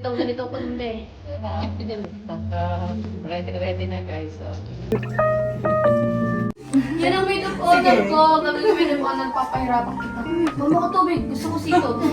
Itong ganito po hindi. Ready na guys. So. Yan ang maid of honor ko. Kami yung maid of honor, papahirapan kita. Mama ko tubig, gusto ko sito.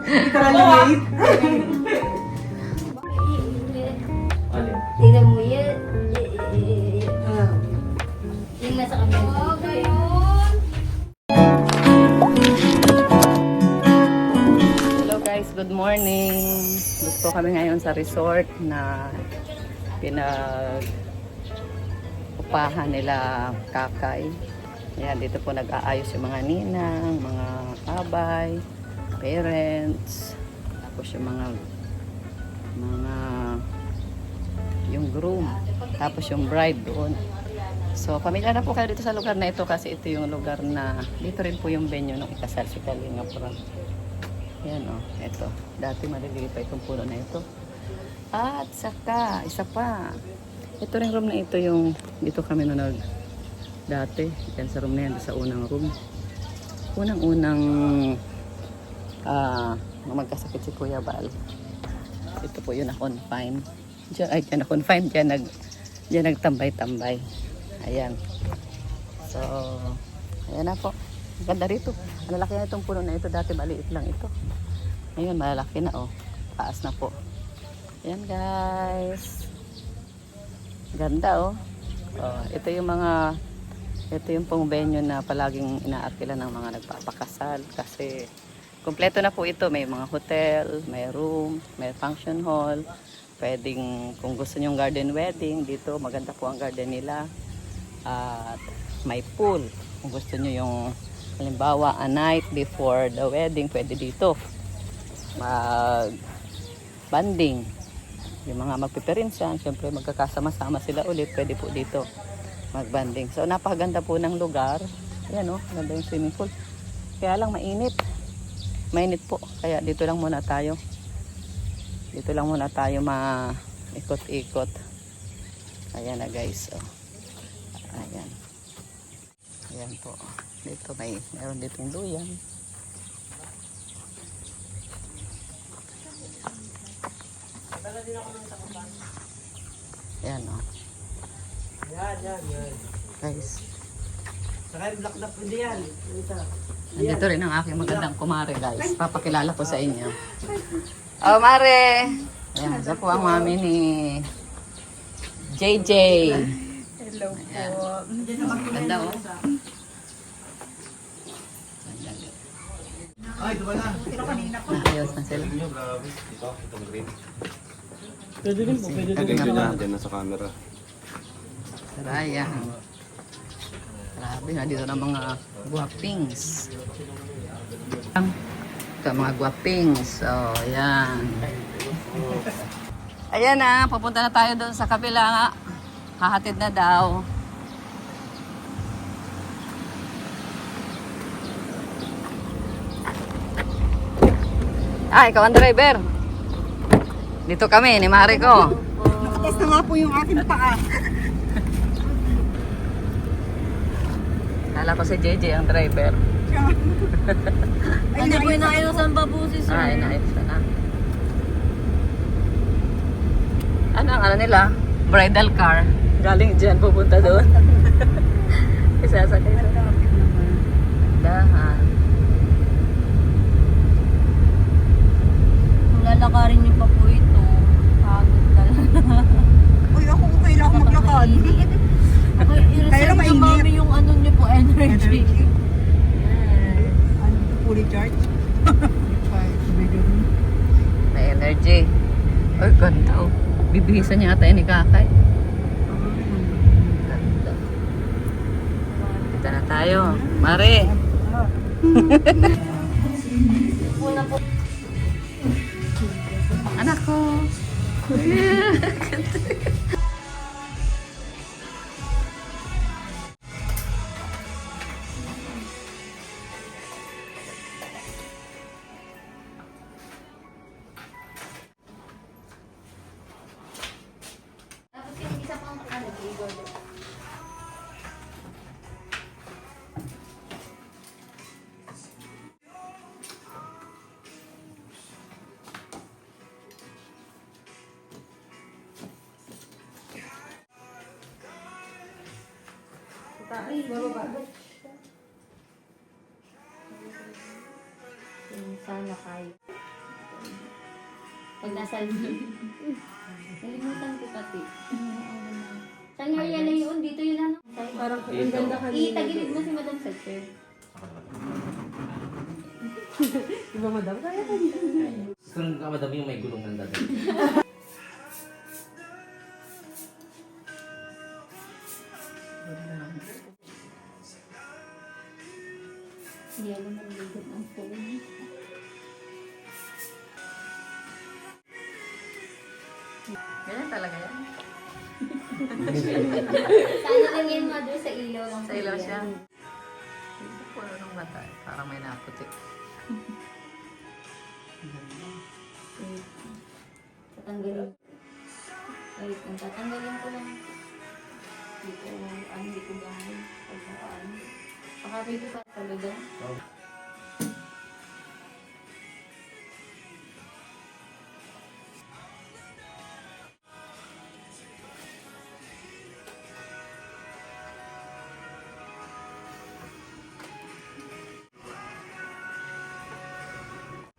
Literally made. Tingnan mo yan. Yung nasa kami. Oh, gayon. Hello guys, good morning. Dito kami ngayon sa resort na upahan nila Kakay. Ayan, dito po nag-aayos yung mga ninang, mga kabay, parents, tapos yung yung groom, tapos yung bride doon. So, pamilya na po kayo dito sa lugar na ito kasi ito yung lugar na dito rin po yung venue ng ikasal si Kalinga Prab. Yan o, ito. Dati maliliit pa itong puno na ito. At saka, isa pa. Ito rin room na ito yung dito kami nunod dati. Yan sa room na yan, sa unang room. Unang-unang magkasakit si Kuya Bal. Ito po yun na-confine. Diyan na-confine. Diyan nagtambay-tambay. Ayan. So, ayan na po. Ganda rito. Malalaki na itong puno na ito. Dati maliit lang ito. Ngayon, malalaki na oh. Taas na po. Ayan guys. Ganda oh. Oh, ito yung pong venue na palaging inaakila ng mga nagpapakasal. Kasi, kompleto na po ito. May mga hotel, may room, may function hall. Pwedeng, kung gusto nyong garden wedding, dito maganda po ang garden nila. At may pool. Kung gusto nyo yung halimbawa, a night before the wedding, pwede dito mag-banding. Yung mga magpipirinsan, syempre magkakasama-sama sila ulit, pwede po dito mag-banding. So, napakaganda po ng lugar. Ayan o, ganda yung swimming pool. Kaya lang mainit. Mainit po. Kaya dito lang muna tayo. Dito lang muna tayo ma-ikot-ikot. Ayan na guys. Oh. Ayan. Ayan po. Dito mayroon ditong duyan. Ayan o. Yan. Guys. Saka yung black na pwede yan. Nandito rin ang aking magandang kumare guys. Papakilala ko sa inyo. Oh Mare! Ayan, ito po ang mami ni JJ. Hello po. Ganda oh. Ay, diba na? Naayos na sila. Pwede rin po, pwede rin. Ganyan na, dyan na sa camera. Saraya. Grabe na dito ng mga guwapings. Ito mga guwapings. Oh, ayan. Ayan na, pupunta na tayo doon sa kabila nga. Hahatid na daw. Ikaw ang driver. Dito kami, ni Mare ko. Nakatas na nga po yung aking paa. Kala ko si JJ ang driver. Ano po inaayosan pa po si sir? Inayos na. Ano nila? Bridal car. Galing dyan, pupunta doon. Isasakay na. Dahan. Kung lalakarin niyo pa po ito, pagod talaga. Uy, ako okay lang ako maglakad. Ako, Kaya lang i-reserve niyo mainit. mami yung ano niyo po, energy. Ano, fully charged? May energy. Ay, ganda oh. Bibihisan niya ata ni Kakay. Ganda. Dito na tayo. Mare! Anak ko! Tapos yung isa pang keyboard. Ay, bababa. Sana kayo. Pag nasa nalimutan ko pati. Saan nga yan na yun? Dito yun ano? Parang ang ganda kanina. Itagilid mo si Madam Sector. Diba, madam? Kaya ka dito. Saan ka madami yung may gulong ng dagat? Hindi ako naligot ng phone. Ganyan talaga yan. Sana lang yan, Mother, sa ilaw lang. Sa ilaw siya. Puno ng mata. Parang may naputi. Tatanggalin. Wait, ang tatanggalin ko lang. Hindi ko gamit. Pagkakaan. Pakapit ko pa talaga.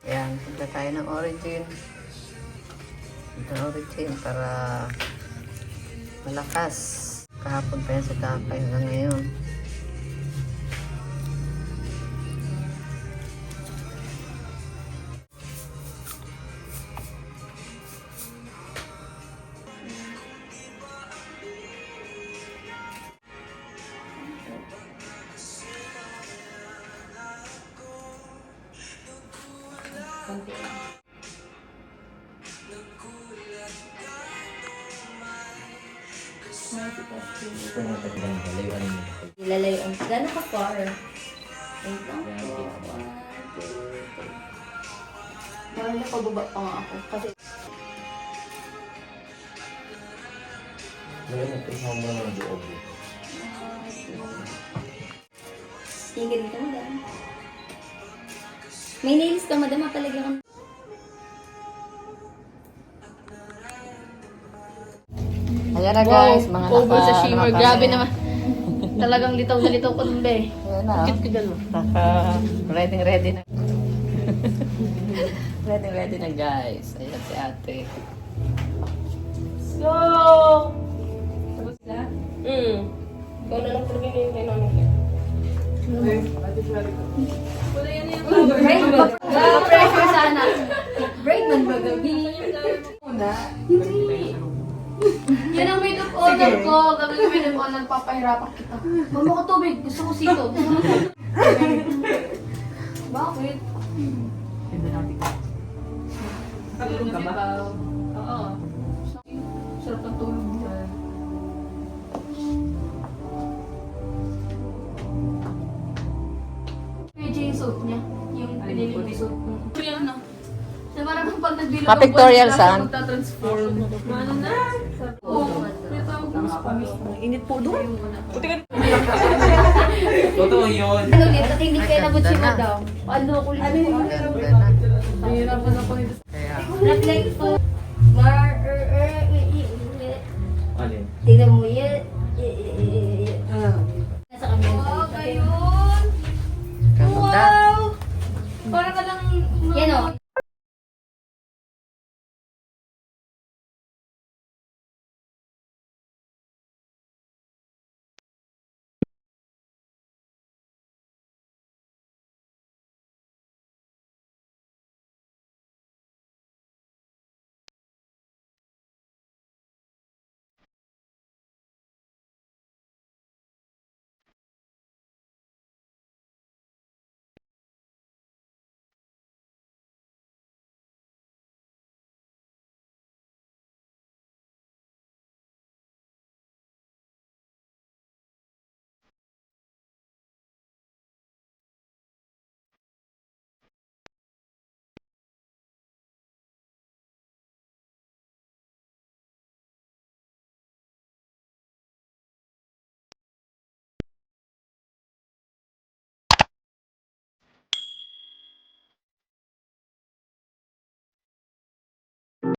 Ayan, punta tayo ng Origin. Punta ng Origin para malakas. Kahapon pa yan sa Takay hanggang ngayon. Konti lang. Ito na tagilan mo. Layuan mo. Ilalayoan. Gano'n ka far? Wait lang po. 1, 2, 3. Parang napababa pa nga ako. Kasi Layuan mo. Isama mo naman ang buog. Tingin dito, madam. May nails ka, madam. Talaga kang... Ayan na guys, mga over sa shimmer. naka- Grabe naman. Talagang litaw na litaw ko dun, be. Ayan na. Cute ko dun. Ready na. ready na guys. Ayan si ate. Go! Tapos na? Ikaw na lang talaga yung kailangan ko. Wala yan yung Braid man. Pressure sana. Braid man ba gabi? Yan ang made of honor ko. Gagawin made of honor, papahirapan kita. Mama ko tubig. Gusto ko sito. Bakit? Tulog ka ba? Oo. Sarap ng tulog dyan. PJ yung suit niya. Yung pinili yung suit. Yung ano? Na parang pag nagbilog ang Pa-pictorial, buwan, saan? magta-transform. Ano na? Oo. May tawag na Init po doon. Totoo yun. Ano dito? Hindi kayo nabot si madam. Ano ko lang. Ganda na. Nahihirapan ako nito. Kaya, Not like to. Ano yun? Tingnan mo yan. Nasa kami. Ayun! ganda. Para ka lang... Yan o.